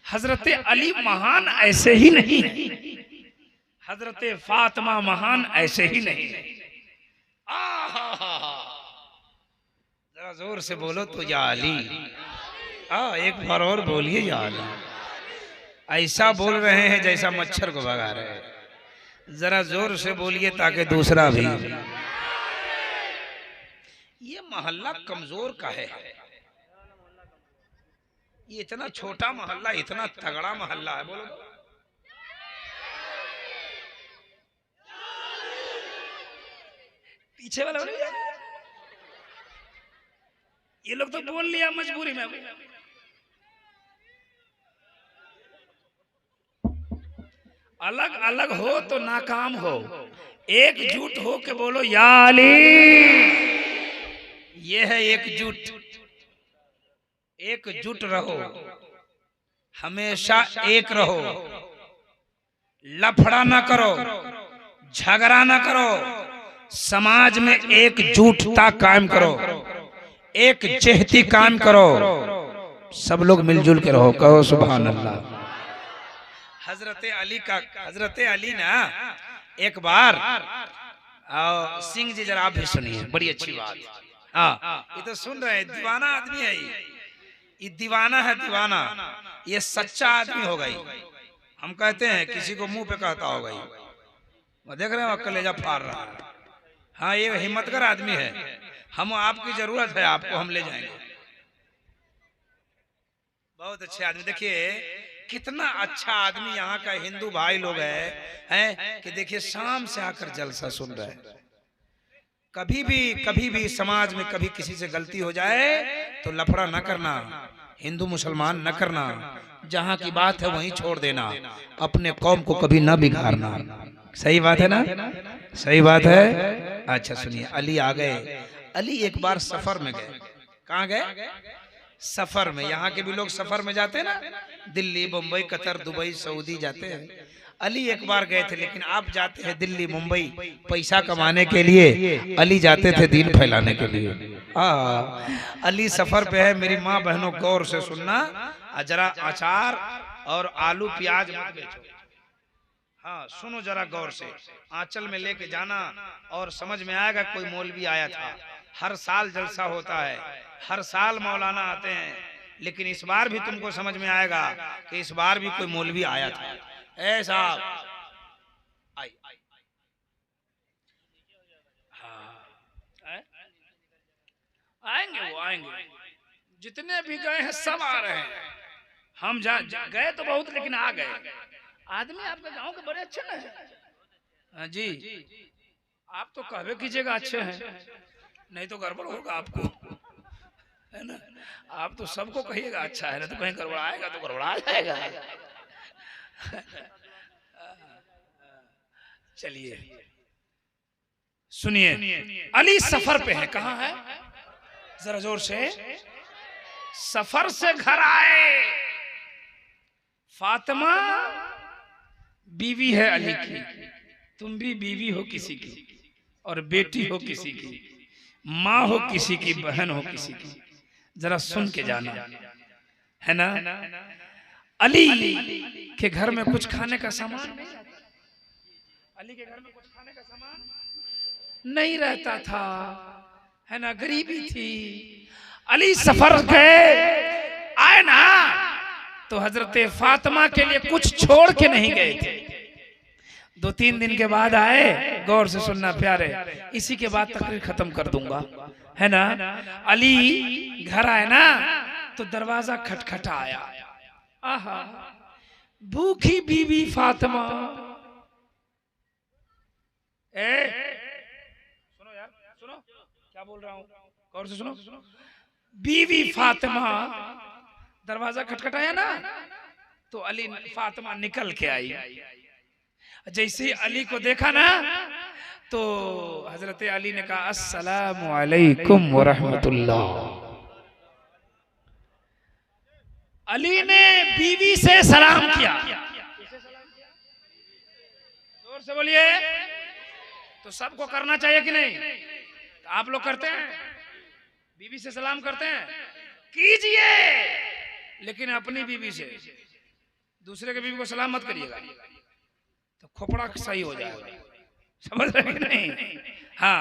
हजरत अली महान ऐसे ही नहीं है, हजरत फातिमा महान ऐसे ही नहीं है। जरा जोर से बोलो तो या अली। एक बार और बोलिए या अली। ऐसा बोल रहे हैं जैसा मच्छर को भगा रहे हैं। जरा जोर से बोलिए ताकि दूसरा भी। ये मोहल्ला कमजोर का है। ये इतना छोटा मोहल्ला इतना तगड़ा मोहल्ला है। बोलो पीछे वाला बोलो। ये लोग तो बोल लिया मजबूरी में। अलग अलग हो तो नाकाम हो, एकजुट हो के बोलो या अली। ये है एकजुट। एकजुट रहो, हमेशा एक रहो, लफड़ा ना करो, झगड़ा ना करो, समाज में एकजुटता कायम करो, एक चेहती कायम करो, सब लोग मिलजुल के रहो। कहो सुभान अल्लाह। हजरत अली ना एक बार सिंह जी जरा आप भी सुनिए, बड़ी अच्छी बात। हाँ ये तो सुन रहे हैं, दीवाना आदमी है ये दीवाना है, दीवाना। ये सच्चा आदमी हो गई। हम कहते हैं किसी को मुंह पे कहता हो गई, देख रहे हैं कलेजा फाड़ रहा है। हाँ ये हिम्मतगर आदमी है। हम आपकी जरूरत है, आपको हम ले जाएंगे। बहुत अच्छे आदमी। देखिए कितना अच्छा आदमी यहाँ का हिंदू भाई लोग हैं कि देखिए शाम से आकर जलसा सुन रहे हैं। कभी भी समाज में कभी किसी से गलती हो जाए तो लफड़ा न करना, हिंदू मुसलमान न करना, जहाँ की बात है वहीं छोड़ देना, अपने कौम को कभी न बिगाड़ना। सही बात है ना? सही बात है। अच्छा सुनिए, अली आ गए। अली एक बार सफर में गए। कहाँ गए? सफर में। यहाँ के भी लोग सफर में जाते हैं ना, Delhi Mumbai Qatar Dubai Saudi जाते हैं। अली एक बार गए थे, लेकिन आप जाते हैं दिल्ली मुंबई पैसा कमाने के लिए, अली जाते थे दीन फैलाने के लिए। अली सफर पे है। मेरी माँ बहनों गौर से सुनना, जरा अचार और आलू प्याज मत बेचो। हाँ सुनो जरा गौर से, आंचल में लेके जाना और समझ में आएगा। कोई मौलवी आया था, हर साल जलसा होता है, हर साल मौलाना आते हैं, लेकिन इस बार भी तुमको समझ में आएगा कि इस बार भी कोई मौलवी आया था। ऐसा आएंगे, वो आएंगे। जितने भी गए हैं सब आ रहे हैं। हम गए तो बहुत, लेकिन आ गए। आदमी आपके गांव के बड़े अच्छे हैं जी। आप तो कहवे कीजिएगा अच्छे हैं, नहीं तो गड़बड़ होगा आपको, है ना? आप तो सबको कहिएगा अच्छा है, ना तो कहीं गड़बड़ आएगा तो गड़बड़ा जाएगा। चलिए सुनिए, अली सफर पे है। कहाँ है? जरा जोर से। सफर से घर आए। फातिमा बीवी है अली की, तुम भी बीवी हो किसी की, और बेटी हो किसी की, माँ हो किसी की, बहन हो किसी की। जरा सुन के जाना, है ना? अली के घर में कुछ खाने का सामान नहीं, अली के घर में कुछ खाने का सामान नहीं रहता था, है ना? गरीबी थी। अली सफर गए, आए ना तो हजरत फातिमा के लिए कुछ छोड़ के नहीं गए थे। 2-3 दिन के बाद आए। गौर से सुनना प्यारे, इसी के बाद तकरीर खत्म कर दूंगा, है ना? अली घर आए ना तो दरवाजा खटखटाया। आहा, भूखी बीवी फातिमा। सुनो यार, सुनो क्या बोल रहा हूँ, गौर से सुनो। बीवी फातिमा, दरवाजा खटखटाया ना तो अली फातिमा निकल के आई। जैसे ही अली को देखा ना तो हजरत अली ने कहा अस्सलामु अलैकुम व रहमतुल्लाह। अली ने बीवी से सलाम किया। जोर से बोलिए। तो सबको करना चाहिए कि नहीं? तो आप लोग करते हैं, बीवी से सलाम करते हैं, कीजिए, लेकिन अपनी बीवी से। दूसरे के बीवी को सलाम मत करिएगा तो खोपड़ा सही हो जाएगा, समझ रहे कि नहीं? हाँ,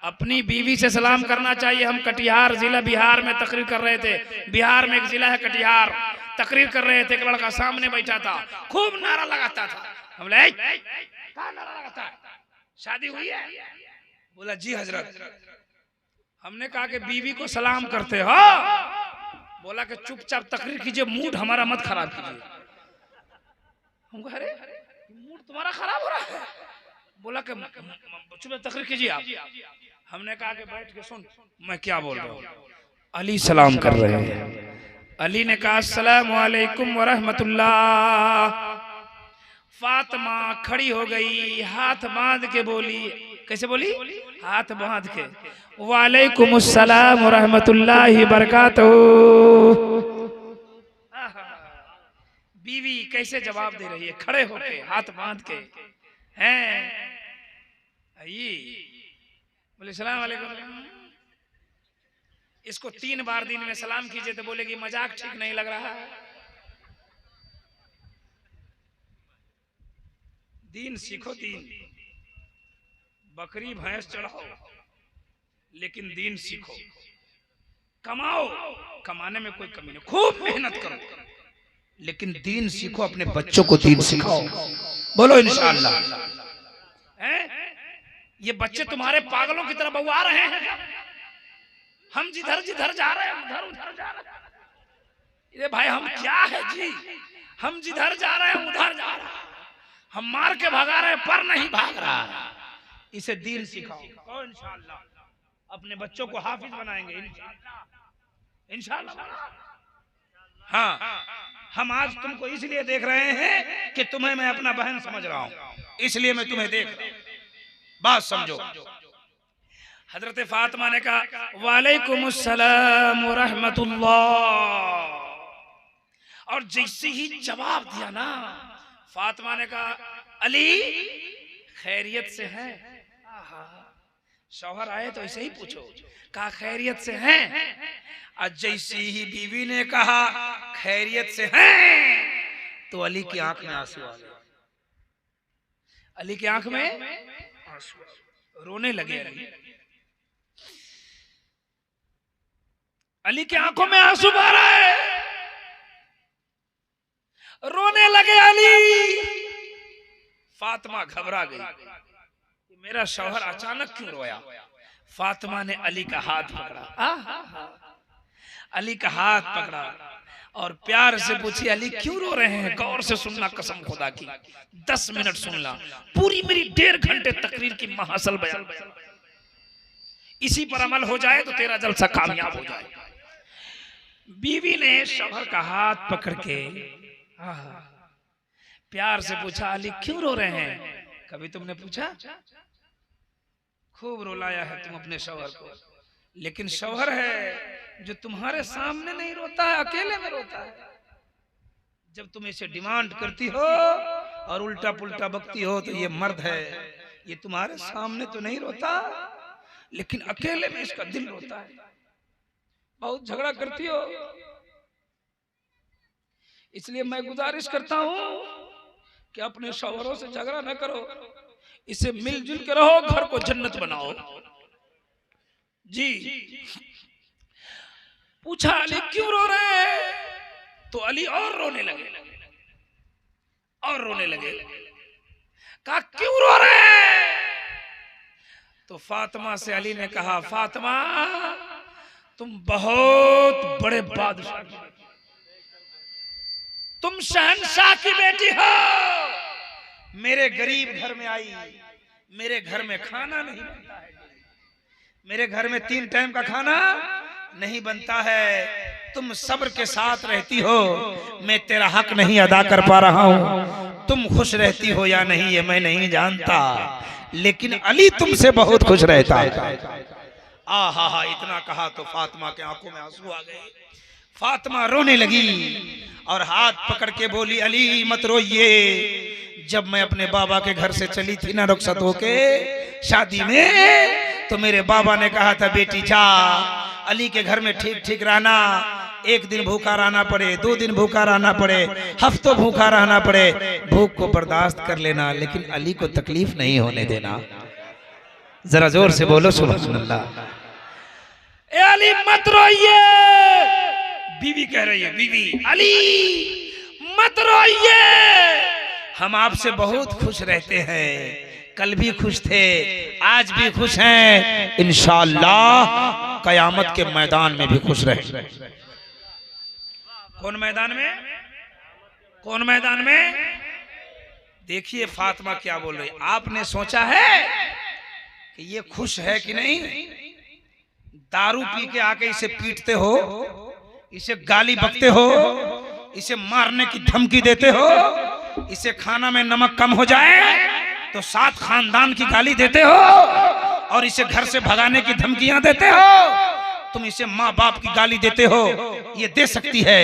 अपनी बीवी से सलाम करना चाहिए। हम कटिहार जिला बिहार में तकरीर कर रहे थे, बिहार में एक जिला है कटिहार, तकरीर कर रहे थे, एक लड़का सामने बैठा था, खूब नारा लगाता था। हम बोले क्या नारा लगाता है, शादी हुई है? बोला जी हजरत। हमने कहा कि बीवी को सलाम करते हो? बोला कि चुपचाप तकरीर कीजिए, मूड हमारा मत खराब कीजिए। हम कहा अरे मूड तुम्हारा खराब हो रहा है? बोला कि चुप तकरीर कीजिए आप। हमने कहा कि बैठ के सुन मैं क्या बोल रहा हूँ। अली सलाम कर रहे हैं। अली ने कहा अस्सलामु अलैकुम व रहमतुल्लाह। फातिमा खड़ी हो गई, हाथ बांध के बोली, कैसे बोली? हाथ बांध के, वालेकुम अस्सलाम व रहमतुल्लाहि बरकातहू। बीवी कैसे जवाब दे रही है, खड़े होके हाथ बांध के हैं। बोले सलाम वालेकुम। इसको 3 बार दिन में सलाम कीजिए तो बोलेगी मजाक ठीक नहीं लग रहा है। दीन सीखो, दीन। बकरी भैंस चढ़ाओ लेकिन दीन सीखो। कमाओ, कमाने में कोई कमी नहीं, खूब मेहनत करो लेकिन दीन सीखो, अपने बच्चों को दीन सिखाओ। बोलो इंशाअल्लाह। ये बच्चे तुम्हारे पागलों की तरह बउआ रहे हैं। हम जिधर जिधर जा रहे हैं उधर उधर जा रहे हैं। ये भाई हम क्या है जी, हम जिधर जा रहे हैं उधर जा रहे हैं, हम मार के भगा रहे हैं पर नहीं भाग रहा। इसे दीन सिखाओ, इंशाअल्लाह अपने बच्चों को हाफिज बनाएंगे इंशाअल्लाह। हाँ, हम आज तुमको इसलिए देख रहे हैं कि तुम्हें मैं अपना बहन समझ रहा हूं, इसलिए मैं तुम्हें देख रहा हूं। बात समझो। हजरत फातिमा ने कहा वालेकुम अस्सलाम व रहमतुल्लाह, और जैसे ही जवाब दिया ना, फातिमा ने कहा अली खैरियत से है? शौहर आए तो ऐसे ही पूछो, कहा खैरियत से हैं? और जैसे ही बीवी ने कहा खैरियत से हैं, तो अली की आंख में आंसू आ गए। अली की आंख में आंसू, रोने लगे। अली की आंखों में आंसू आ रहा है, रोने लगे अली। फातिमा घबरा गई, मेरा शौहर अचानक क्यों रोया? फातिमा ने अली का हाथ पकड़ा, अली का हाथ पकड़ा और प्यार से पूछी अली क्यों रो रहे हैं? गौर से सुनना, कसम खुदा की 10 मिनट सुनना, पूरी मेरी 1.5 घंटे तकरीर की महासल बयान, इसी पर अमल हो जाए तो तेरा जलसा कामयाब हो जाए। बीवी ने शौहर का हाथ पकड़ के प्यार से पूछा अली क्यों रो रहे हैं? कभी तुमने पूछा? खूब रुलाया है तुम अपने शौहर को, लेकिन शौहर है जो तुम्हारे सामने नहीं रोता है, अकेले में रोता है। जब तुम इसे डिमांड करती हो और उल्टा पुल्टा बकती हो तो ये मर्द है, ये तुम्हारे सामने तो नहीं रोता लेकिन अकेले में इसका दिल रोता है। बहुत झगड़ा करती हो, इसलिए मैं गुजारिश करता हूं कि अपने शौहरों से झगड़ा न करो, इसे मिलजुल के रहो, घर को जन्नत बनाओ। जी पूछा अली क्यों रो रहे हैं? तो अली और रोने लगे और रोने लगे। कहा क्यों रो रहे हैं? तो फातिमा से अली ने कहा फातिमा तुम बहुत बड़े बादशाह, तुम शहंशाह की बेटी हो, मेरे गरीब घर में आई, मेरे घर में खाना नहीं बनता है, मेरे घर में 3 टाइम का खाना नहीं बनता है, तुम सब्र के साथ रहती हो, मैं तेरा हक नहीं अदा कर पा रहा हूं, तुम खुश रहती हो या नहीं ये मैं नहीं जानता, लेकिन अली तुमसे बहुत खुश रहता है। आहा हा, इतना कहा तो फातिमा के आंखों में आंसू आ गए। फातिमा रोने लगी और हाथ पकड़ के बोली अली मत रोइए, जब मैं अपने बाबा के घर से चली थी ना रुखसत होके शादी में, तो मेरे बाबा ने कहा था बेटी जा अली के घर में ठीक ठीक रहना, एक दिन भूखा रहना पड़े, 2 दिन भूखा रहना पड़े, हफ्तों भूखा रहना पड़े, भूख को बर्दाश्त कर लेना, लेकिन अली को तकलीफ नहीं होने देना। जरा जोर से बोलो सुभान अल्लाह। ए अली मत रोइए, बीवी कह रही है, बीवी अली मत रोइए, हम आपसे बहुत खुश रहते हैं, कल भी खुश थे, आज भी खुश हैं, इंशाअल्लाह कयामत के मैदान में भी खुश रहे। कौन मैदान में? कौन मैदान में? देखिए फातिमा क्या बोल रही। आपने सोचा है कि ये खुश है कि नहीं? दारू पी के आके इसे पीटते हो, इसे गाली बकते हो, इसे मारने की धमकी देते हो, इसे खाना में नमक कम हो जाए तो 7 खानदान की गाली देते हो, और इसे घर से भगाने की धमकियां देते हो। तुम इसे माँ बाप की गाली देते हो, ये दे सकती है,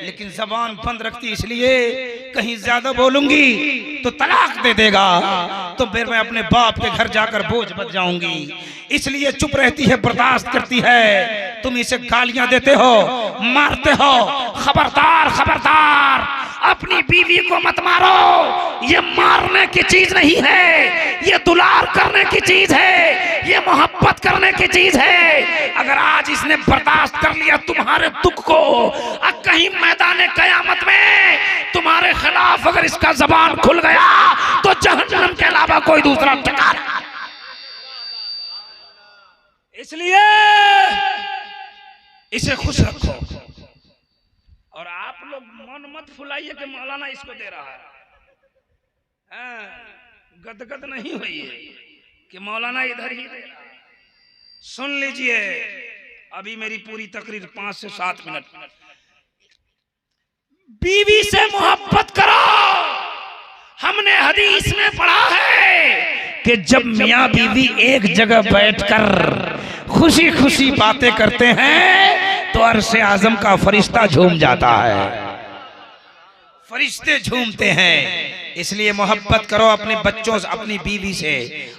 लेकिन जबान बंद रखती, इसलिए कहीं ज्यादा बोलूंगी तो तलाक दे देगा, तो फिर मैं अपने बाप के घर जाकर बोझ बच जाऊंगी, इसलिए चुप रहती है, बर्दाश्त करती है। तुम इसे गालियां देते हो, मारते हो, खबरदार खबरदार, अपनी बीवी को मत मारो, ये मारने की चीज नहीं है, ये दुलार करने की चीज है, ये मोहब्बत करने की चीज है। अगर आज इसने बर्दाश्त कर लिया तुम्हारे दुख को, अब कहीं मैदान कयामत में तुम्हारे खिलाफ अगर इसका जबान खुल गया तो जहन्नम के अलावा कोई दूसरा ठिकाना। इसलिए इसे खुश रखो, और आप लोग मन मत फुलाइए कि मौलाना इसको दे रहा है, गदगद नहीं हुई है कि मौलाना इधर ही दे रहा है। सुन लीजिए, अभी मेरी पूरी तकरीर 5 से 7 मिनट। बीवी से मोहब्बत करो। हमने हदीस में पढ़ा है कि जब मियाँ बीवी एक जगह बैठकर खुशी खुशी बातें करते हैं तो अर्श आजम का फरिश्ता झूम जाता है, फरिश्ते झूमते हैं। इसलिए मोहब्बत करो अपने बच्चों से, अपनी बीवी से,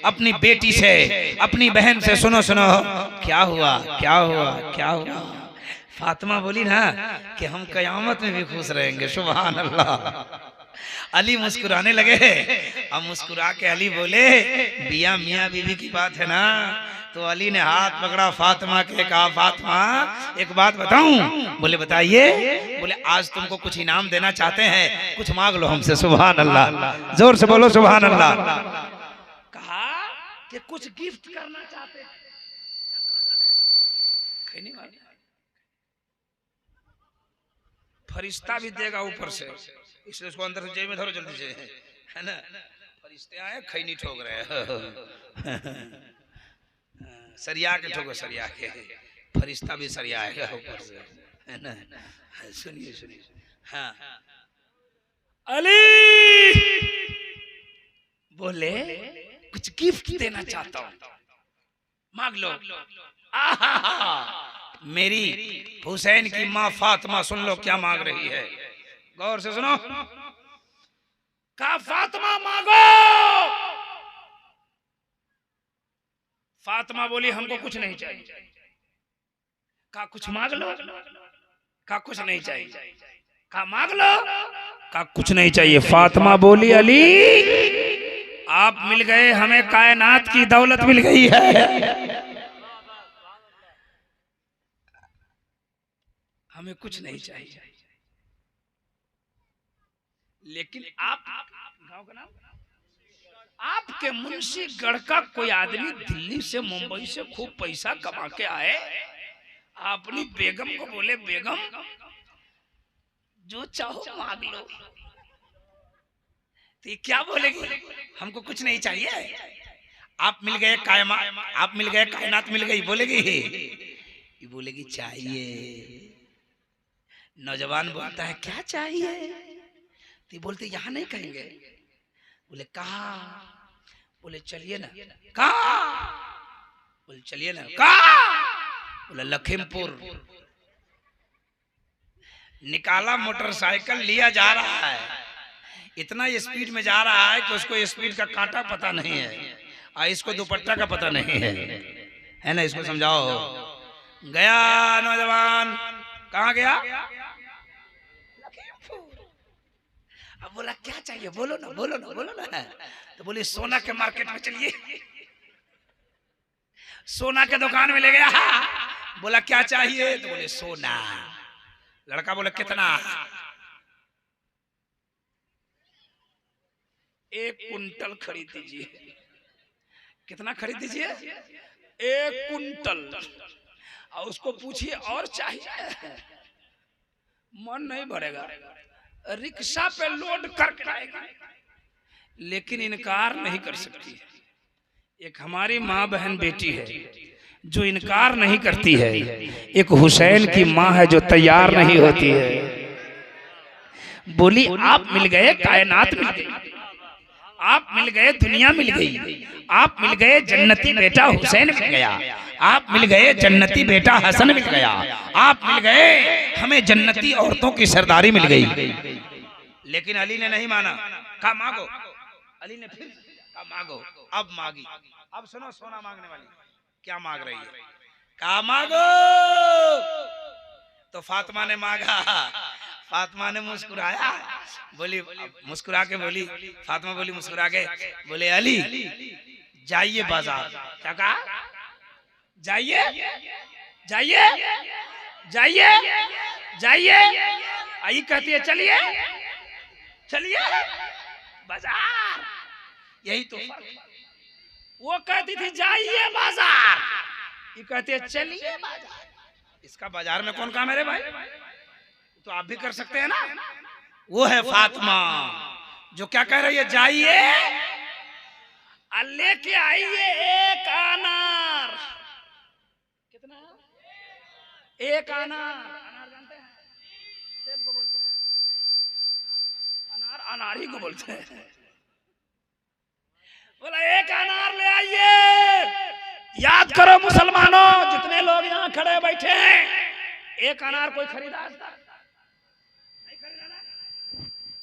अपनी बेटी से, अपनी बहन से। सुनो सुनो, क्या हुआ क्या हुआ क्या हुआ? फातिमा बोली ना कि हम कयामत में भी खुश रहेंगे। सुभान अल्लाह। अली मुस्कुराने लगे। अब मुस्कुरा के अली बोले, बिया मियाँ बीवी की बात है ना, तो अली ने हाथ पकड़ा फातिमा के, कहा फातिमा एक बात बताऊं? बोले बताइए। बोले आज तुमको कुछ इनाम देना चाहते हैं, कुछ मांग लो हमसे। सुभान अल्लाह, जोर से बोलो सुभान अल्लाह। कहा कि कुछ गिफ्ट करना चाहते हैं। फरिश्ता भी देगा ऊपर से, इसलिए उसको अंदर से जेब में धरो जल्दी से, है ना। फरिश्ते आए, खैनी ठोक रहे हैं, सरिया के ठोको, सरिया के, फरिश्ता भी सरिया आएगा ऊपर से, है ना। सुनिए सुनिए, हाँ अली बोले कुछ गिफ्ट देना चाहता हूं, मांग लो। मेरी हुसैन की माँ फातिमा सुन लो क्या मांग रही है, गौर से सुनो। कहा फातिमा मांगो। फातिमा बोली हमको कुछ नहीं चाहिए। कहा कुछ मांग लो। कहा कुछ नहीं चाहिए। कहा मांग लो। कहा कुछ नहीं चाहिए। फातिमा बोली अली आप मिल गए, हमें कायनात की दौलत मिल गई है, हमें कुछ नहीं चाहिए। लेकिन आप गांव का नाम, आपके मुंशीगढ़ का कोई आदमी दिल्ली से मुंबई से खूब पैसा कमा के आए, अपनी बेगम को बोले बेगम जो चाहो मांग लो, तो ये क्या बोलेगी? हमको कुछ नहीं चाहिए। आप मिल गए, आप मिल गए, कायनात मिल गई, बोलेगी? ये बोलेगी चाहिए। नौजवान बोलता है क्या चाहिए? तो बोलते यहाँ नहीं कहेंगे। बोले कहा? बोले चलिए ना। कहा? बोले चलिए ना। कहा? बोले लखीमपुर। निकाला मोटरसाइकिल, लिया जा रहा है, इतना स्पीड में जा रहा है कि उसको स्पीड का कांटा पता नहीं है और इसको दुपट्टा का पता नहीं है ना। इसको समझाओ। गया नौजवान, कहाँ गया? अब बोला क्या चाहिए, बोलो ना बोलो ना बोलो ना। तो बोले सोना के मार्केट में चलिए। सोना के दुकान में ले गया। बोला क्या चाहिए? तो बोले सोना। लड़का बोले कितना? 1 कुंटल खरीद दीजिए। कितना खरीद दीजिए? 1 कुंटल। और उसको पूछिए और चाहिए, मन नहीं भरेगा, रिक्शा पे लोड करके लाएगा, लेकिन इनकार नहीं कर सकती। एक हमारी माँ बहन बेटी है जो इनकार नहीं करती है। एक हुसैन की माँ है जो तैयार नहीं होती है। बोली आप मिल गए, कायनात मिल गई, आप मिल गए, दुनिया मिल गई, आप मिल गए, जन्नती बेटा हुसैन मिल गया, आप मिल गए, जन्नती बेटा हसन मिल गया, आप मिल गए, हमें जन्नती औरतों की सरदारी मिल गई। लेकिन अली ने नहीं माना। कहा मांगो। अली ने फिर कहा मांगो। अब मांगी। अब सुनो सोना मांगने वाली क्या मांग रही है। कहा मांगो। तो फातिमा ने मांगा। फातिमा ने मुस्कुराया, बोली, मुस्कुरा के बोली, फातिमा बोली मुस्कुरा के, बोले अली जाइए बाजार। क्या कहा? जाइए जाइए जाइए जाइए। आई कहती है चलिए चलिए बाजार। यही तो वो कहती थी जाइए बाजार, ये कहती है चलिए बाजार। इसका बाजार में कौन काम है रे भाई? तो आप भी कर सकते हैं ना। वो है फातिमा जो क्या कह रही है, जाइए लेके आइए 1 अनार। कितना? 1 अनार। अनार जानते हैं? सेब को बोलते हैं अनार, अनारी को बोलते हैं। बोला 1 अनार ले आइए। याद करो मुसलमानों, जितने लोग यहाँ खड़े बैठे हैं, 1 अनार कोई खरीदा?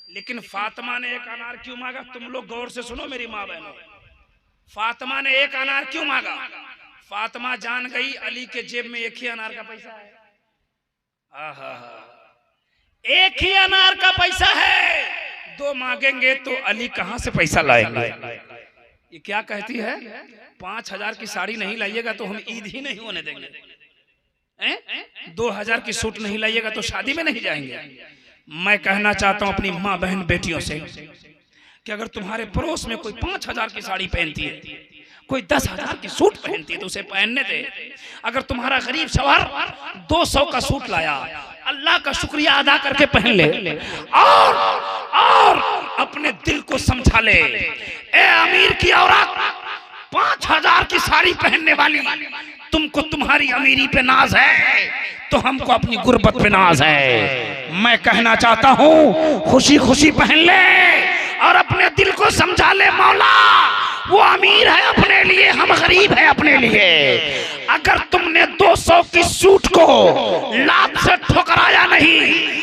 लेकिन फातिमा ने 1 अनार क्यों मांगा? तुम लोग गौर से सुनो मेरी माँ बहनों। फातिमा ने 1 अनार क्यों मांगा? फातिमा जान गई अली के जेब में 1 ही अनार का पैसा है। आहा, 1 ही अनार का पैसा है। 2 मांगेंगे तो अली कहां से पैसा लाएंगे? ये क्या कहती है? 5000 की साड़ी नहीं लाइएगा तो हम ईद ही नहीं होने देंगे। 2000 की सूट नहीं लाइएगा तो शादी में नहीं जाएंगे। मैं कहना चाहता हूं अपनी माँ बहन बेटियों से कि अगर तुम्हारे पड़ोस में कोई 5000 की साड़ी पहनती है, कोई 10,000 की सूट पहनती है तो उसे पहनने दे। अगर तुम्हारा गरीब शौहर 200 का सूट लाया, अल्लाह का शुक्रिया अदा करके पहन ले और अपने दिल को समझा ले। ए अमीर की औरत, 5000 की साड़ी पहनने वाली, तुमको तुम्हारी अमीरी पे नाज है तो हमको अपनी गुर्बत पे नाज है। मैं कहना चाहता हूँ खुशी खुशी पहन ले और अपने दिल को समझा ले, मौला वो अमीर है अपने लिए, हम गरीब है अपने लिए। अगर तुमने 200 की सूट को लात से ठुकराया नहीं,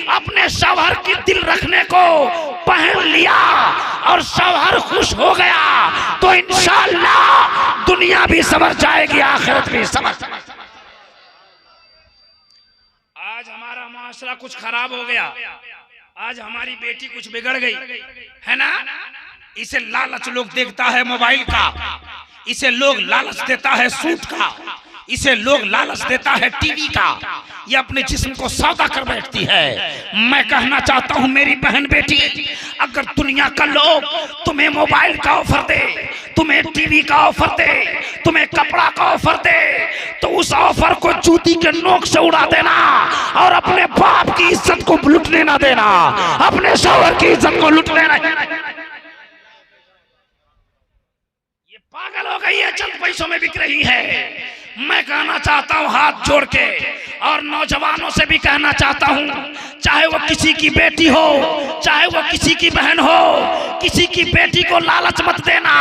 अपने शौहर की दिल रखने को पहन लिया और शौहर खुश हो गया तो इंशाअल्लाह दुनिया भी समझ जाएगी, आखिरत भी समझ। आज हमारा माशरा कुछ खराब हो गया, आज हमारी बेटी कुछ बिगड़ गई है ना। इसे लालच लोग देखता है मोबाइल का, इसे लोग लालच देता है सूट का, इसे लोग लालच देता है टीवी का, ये अपने जिस्म को सौदा कर बैठती है। मैं कहना चाहता हूं मेरी बहन बेटी, अगर दुनिया का लोग तुम्हें मोबाइल का ऑफर दे, तुम्हें टीवी का ऑफर दे, तुम्हें कपड़ा का ऑफर दे, तो उस ऑफर को जूती के नोक से उड़ा देना और अपने बाप की इज्जत को लुटने ना देना, अपने शौहर की इज्जत को लुटने ना देना। ये पागल हो गई है, चंद पैसों में बिक रही है। मैं कहना चाहता हूं हाथ जोड़ के और नौजवानों से भी कहना चाहता हूं, चाहे वो किसी की बेटी हो, चाहे वो किसी की बहन हो, किसी की बेटी को लालच मत देना,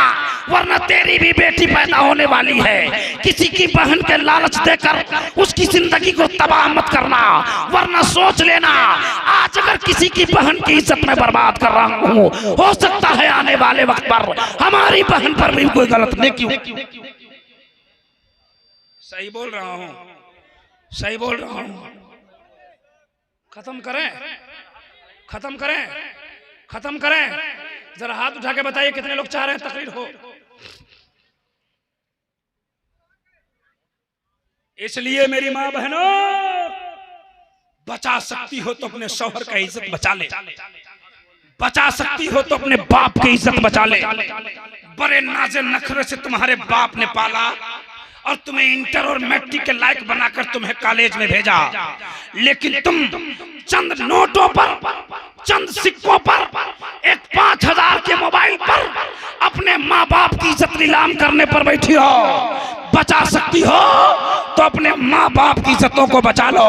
वरना तेरी भी बेटी पैदा होने वाली है। किसी की बहन के लालच देकर उसकी जिंदगी को तबाह मत करना, वरना सोच लेना आज अगर किसी की बहन की इज्जत में बर्बाद कर रहा हूँ, हो सकता है आने वाले वक्त पर हमारी बहन पर भी कोई गलत नेकी। सही बोल रहा हूँ, सही बोल रहा हूँ। खत्म करें, खत्म करें, खत्म करें। जरा हाथ उठा के बताइए कितने लोग चाह रहे हैं तकरीर हो। इसलिए मेरी माँ बहनों, बचा सकती हो तो अपने शौहर का इज्जत बचा ले, बचा सकती हो तो अपने बाप की इज्जत बचा ले। बड़े नाज़े नखरे से तुम्हारे बाप ने पाला और तुम्हें इंटर और मैट्रिक के लायक बनाकर तुम्हें कॉलेज में भेजा, लेकिन तुम चंद नोटों पर, चंद सिक्कों पर, एक 5000 के मोबाइल पर अपने माँ बाप की इज्जत नीलाम करने पर बैठी हो। बचा सकती हो तो अपने माँ बाप की इज्जतों को बचा लो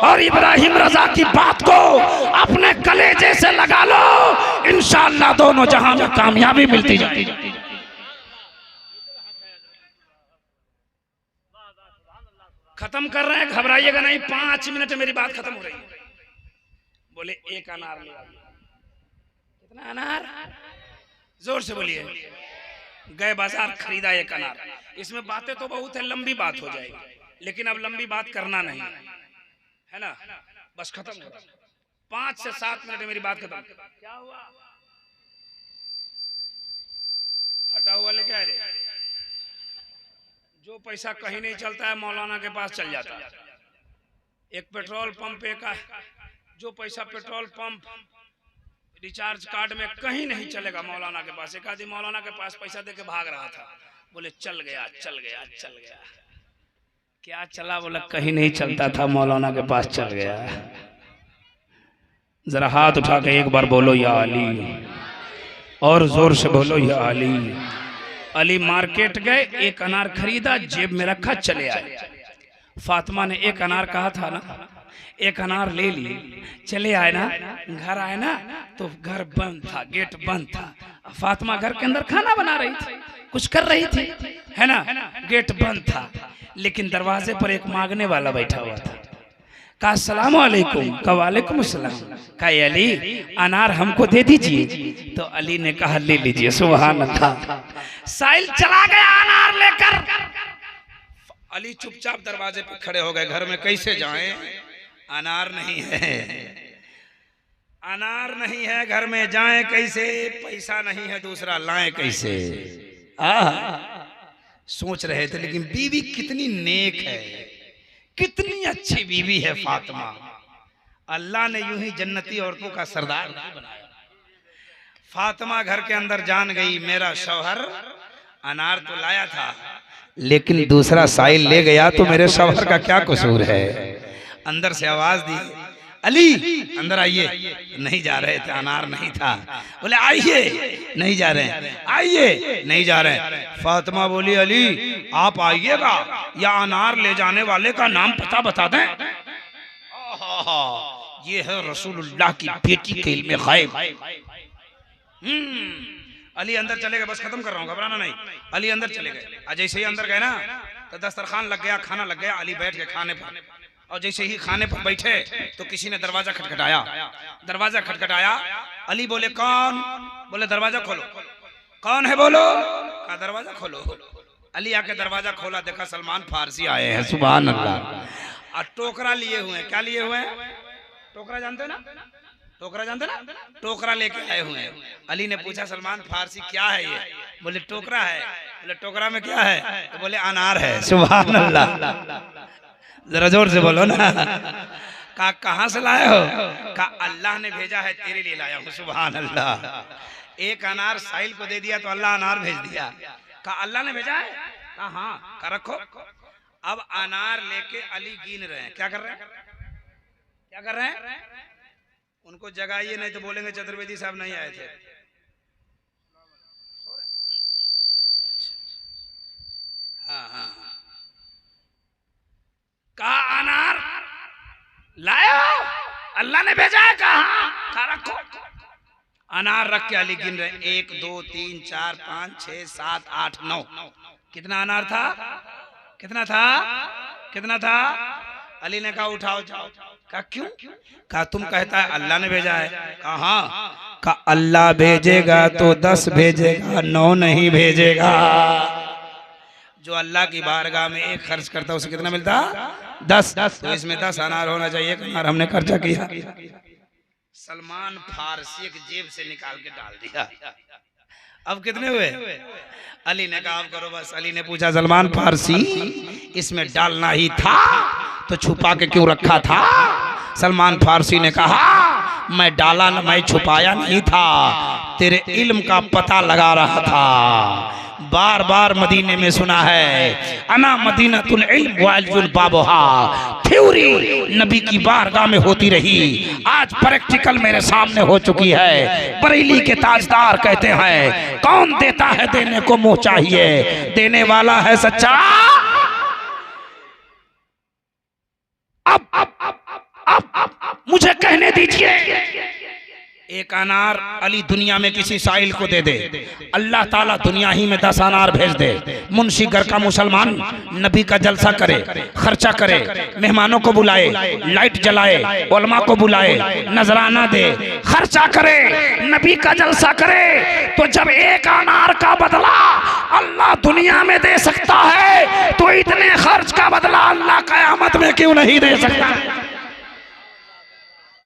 और इब्राहिम रजा की बात को अपने कलेजे से लगा लो। इंशाअल्लाह दोनों जहां में कामयाबी मिलती जाएगी। खत्म कर रहे हैं, घबराइएगा नहीं, 5 मिनट में मेरी बात खत्म हो रही है। बोले एक अनार ले, कितना अनार? जोर से बोलिए। गए बाजार, खरीदा एक अनार। इसमें बातें तो बहुत है, लंबी बात हो जाएगी, लेकिन अब लंबी बात करना नहीं है ना, बस खत्म हो। 5 से 7 मिनट में मेरी बात खत्म। क्या हुआ? हटा हुआ लेके आए रे। जो पैसा कहीं नहीं चलता है मौलाना के पास चल जाता है। एक पेट्रोल पंप पे का जो पैसा पेट्रोल पंप रिचार्ज कार्ड में कहीं नहीं चलेगा मौलाना के पास। एक आदमी मौलाना के पास पैसा देके भाग रहा था, बोले चल गया, चल गया, चल गया। क्या चला? बोला कहीं नहीं चलता था, मौलाना के पास चल गया। जरा हाथ उठा के एक बार बोलो या अली, और जोर से बोलो या अली। अली मार्केट गए, एक अनार खरीदा, जेब में रखा, चले आए। फातिमा ने एक अनार कहा था ना, एक अनार ले लिए, चले आए ना। घर आए ना तो घर बंद था, गेट बंद था। फातिमा घर के अंदर खाना बना रही थी, कुछ कर रही थी, है ना, गेट बंद था, लेकिन दरवाजे पर एक मांगने वाला बैठा हुआ था। कहा अस्सलाम वालेकुम। कहा वालेकुम अस्सलाम। कहा अली अनार हमको दे दीजिए। तो अली ने कहा ले लीजिए। सुभान अल्लाह। साहिल चला गया अनार लेकर। अली चुपचाप दरवाजे पे खड़े हो गए। घर में कैसे जाएं? अनार नहीं है, अनार नहीं है, घर में जाएं कैसे? पैसा नहीं है, दूसरा लाएं कैसे? सोच रहे थे, लेकिन बीवी कितनी नेक है, कितनी अच्छी बीवी है फातिमा। अल्लाह ने यूं ही जन्नती औरतों का सरदार बनाया। फातिमा घर के अंदर जान गई, मेरा शौहर अनार तो लाया था, लेकिन दूसरा साइल ले गया, तो मेरे शौहर का क्या कसूर है? अंदर से आवाज दी, अली अंदर आइए। नहीं जा रहे थे, अनार नहीं था। बोले आइए, नहीं जा रहे, आइए, नहीं जा रहे। फातिमा बोली अली आप आइएगा या अनार ले जाने वाले का नाम पता बता दें। ये है रसूलुल्लाह की बेटी के इल्मे गायब। अली अंदर चले गए, बस खत्म कर रहा हूँ, घबराना नहीं। अली अंदर चले गए। जैसे ही अंदर गए ना तो दस्तरखान लग गया, खाना लग गया। अली बैठ के खाने पर, और जैसे ही खाने पर बैठे तो किसी ने दरवाजा खटखटाया। दरवाजा खटखटाया, अली बोले कौन? बोले दरवाजा खोलो। कौन है बोलो? कहा दरवाजा खोलो। अली आके दरवाजा खोला, देखा सलमान फारसी आए हैं। सुभान अल्लाह। और टोकरा लिए हुए हैं। क्या लिए हुए हैं? टोकरा जानते ना? टोकरा जानते ना? टोकरा लेके आए हुए हैं। अली ने पूछा सलमान फारसी क्या है ये? बोले टोकरा है। बोले टोकरा में क्या है? तो बोले अनार है। सुभान अल्लाह। जरा जोर से बोलो ना। कहा कहाँ से लाए हो? कहा अल्लाह ने भेजा है, तेरे लिए लाया हूँ। सुभान अल्लाह। एक अनार साहिल को दे दिया तो अल्लाह अनार भेज दिया। कहा अल्लाह ने भेजा है? कहा हाँ। कहा रखो। अब अनार लेके अली गिन रहे हैं। क्या कर रहे हैं? क्या कर रहे हैं? उनको जगाइए, नहीं तो बोलेंगे चतुर्वेदी साहब नहीं आए थे। हाँ हाँ। कहा अनार लाया, अल्लाह ने भेजा है। कहा रखो। अनार रख के अली गिन रहे, 1 2 3 4 5 6 7 8 9। कितना अनार था? कितना था? कितना था? अली ने कहा उठाओ जाओ। कहा क्यों? कहा तुम कहता है अल्लाह ने भेजा है। कहा हाँ। कहा अल्लाह भेजेगा तो 10 भेजेगा, 9 नहीं भेजेगा। जो अल्लाह की बारगाह में 1 खर्च करता है उसे कितना मिलता? 10, तो इसमें 10 अनार होना चाहिए। एक अनार हमने खर्चा किया। सलमान फारसी एक जेब से निकाल के डाल दिया। अब कितने हुए? अली ने कहा आप करो बस। अली ने पूछा सलमान फारसी इसमें डालना ही था तो छुपा के क्यों रखा था? सलमान फारसी ने कहा मैं डाला न, मैं छुपाया नहीं था, तेरे इल्म का पता लगा रहा था। बार बार मदीने में सुना है अना मदीनतुल इल्म वाजुल बाबुहा। थ्योरी नबी की बारगाह में होती रही, आज प्रैक्टिकल मेरे सामने हो चुकी है। बरेली के ताजदार कहते हैं कौन देता है देने को मुंह चाहिए, देने वाला है सच्चा। अब मुझे कहने दीजिए, एक अनार अली दुनिया में किसी साइल को दे दे, अल्लाह ताला दुनिया ही में 10 अनार भेज दे। मुंशी घर का मुसलमान नबी का जलसा करे, खर्चा करे, मेहमानों को बुलाए, लाइट जलाए, उलमा को बुलाए, नजराना दे, खर्चा करे, नबी का जलसा करे, तो जब एक अनार का बदला अल्लाह दुनिया में दे सकता है तो इतने खर्च का बदला अल्लाह क़यामत में क्यों नहीं दे सकता?